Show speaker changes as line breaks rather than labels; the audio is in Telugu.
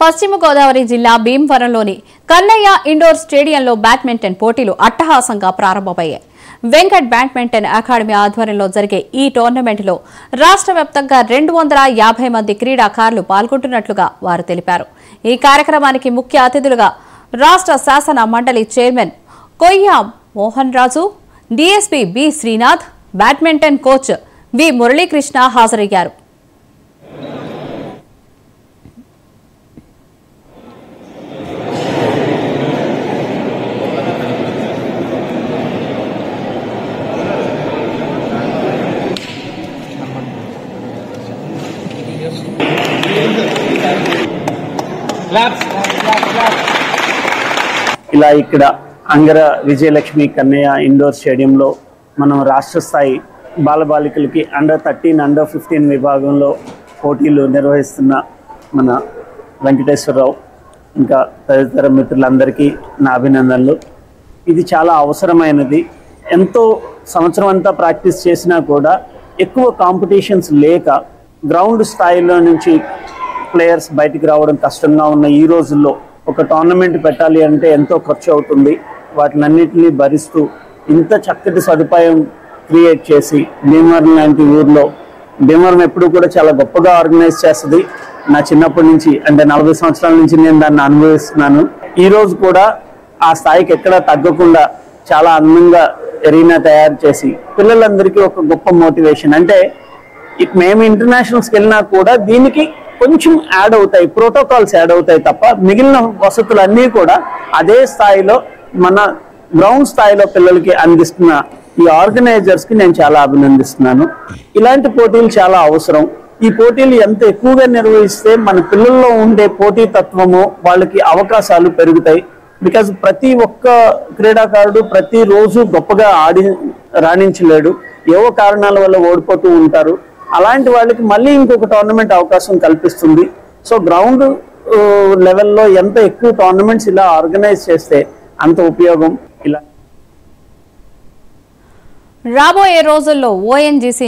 పశ్చిమ గోదావరి జిల్లా భీమవరంలోని కన్నయ్య ఇండోర్ స్టేడియంలో బ్యాడ్మింటన్ పోటీలు అట్టహాసంగా ప్రారంభమయ్యాయి. వెంకట్ బ్యాడ్మింటన్ అకాడమీ ఆధ్వర్యంలో జరిగే ఈ టోర్నమెంట్లో రాష్ట్ర వ్యాప్తంగా 250 మంది క్రీడాకారులు పాల్గొంటున్నట్లుగా వారు తెలిపారు. ఈ కార్యక్రమానికి ముఖ్య అతిథులుగా రాష్ట్ర శాసన మండలి chairman Koyya Mohan Raju, DSP B Srinath, badminton coach V Muralikrishna హాజరయ్యారు.
ఇలా ఇక్కడ అంగర విజయలక్ష్మి కన్నయ్య ఇండోర్ స్టేడియంలో మనం రాష్ట్ర స్థాయి బాలబాలికలకి అండర్ 13, అండర్ 15 విభాగంలో పోటీలు నిర్వహిస్తున్న మన వెంకటేశ్వరరావు ఇంకా తదితర మిత్రులందరికీ నా అభినందనలు. ఇది చాలా అవసరమైనది. ఎంతో సంవత్సరం అంతా ప్రాక్టీస్ చేసినా కూడా ఎక్కువ కాంపిటీషన్స్ లేక గ్రౌండ్ స్థాయిలో నుంచి ప్లేయర్స్ బయటికి రావడం కష్టంగా ఉన్న ఈ రోజుల్లో ఒక టోర్నమెంట్ పెట్టాలి అంటే ఎంతో ఖర్చు అవుతుంది. వాటినన్నింటినీ భరిస్తూ ఇంత చక్కటి సదుపాయం క్రియేట్ చేసి భీమవరం లాంటి ఊర్లో, భీమవరం ఎప్పుడు కూడా చాలా గొప్పగా ఆర్గనైజ్ చేస్తుంది. నా చిన్నప్పటి నుంచి అంటే 40 సంవత్సరాల నుంచి నేను దాన్ని అనుభవిస్తున్నాను. ఈరోజు కూడా ఆ స్థాయికి ఎక్కడా తగ్గకుండా చాలా అందంగా ఎరీనా తయారు చేసి పిల్లలందరికీ ఒక గొప్ప మోటివేషన్. అంటే మేము ఇంటర్నేషనల్స్కి వెళ్ళినా కూడా దీనికి కొంచెం యాడ్ అవుతాయి, ప్రోటోకాల్స్ యాడ్ అవుతాయి తప్ప మిగిలిన వసతులన్నీ కూడా అదే స్థాయిలో మన గ్రౌండ్ స్థాయిలో పిల్లలకి అందిస్తున్న ఈ ఆర్గనైజర్స్కి నేను చాలా అభినందిస్తున్నాను. ఇలాంటి పోటీలు చాలా అవసరం. ఈ పోటీలు ఎంత ఎక్కువగా నిర్వహిస్తే మన పిల్లల్లో ఉండే పోటీ తత్వము, వాళ్ళకి అవకాశాలు పెరుగుతాయి. బికాజ్ ప్రతి ఒక్క క్రీడాకారుడు ప్రతిరోజు గొప్పగా రాణించలేడు, ఏవో కారణాల వల్ల ఓడిపోతూ ఉంటారు. అలాంటి వాళ్ళకి మళ్ళీ ఇంకొక టోర్నమెంట్ అవకాశం కల్పిస్తుంది. సో గ్రౌండ్ లెవెల్లో ఎంత ఎక్కువ టోర్నమెంట్స్ ఇలా ఆర్గనైజ్ చేస్తే అంత ఉపయోగం. ఇలా
రాబోయే రోజుల్లో ఓఎన్జీసీ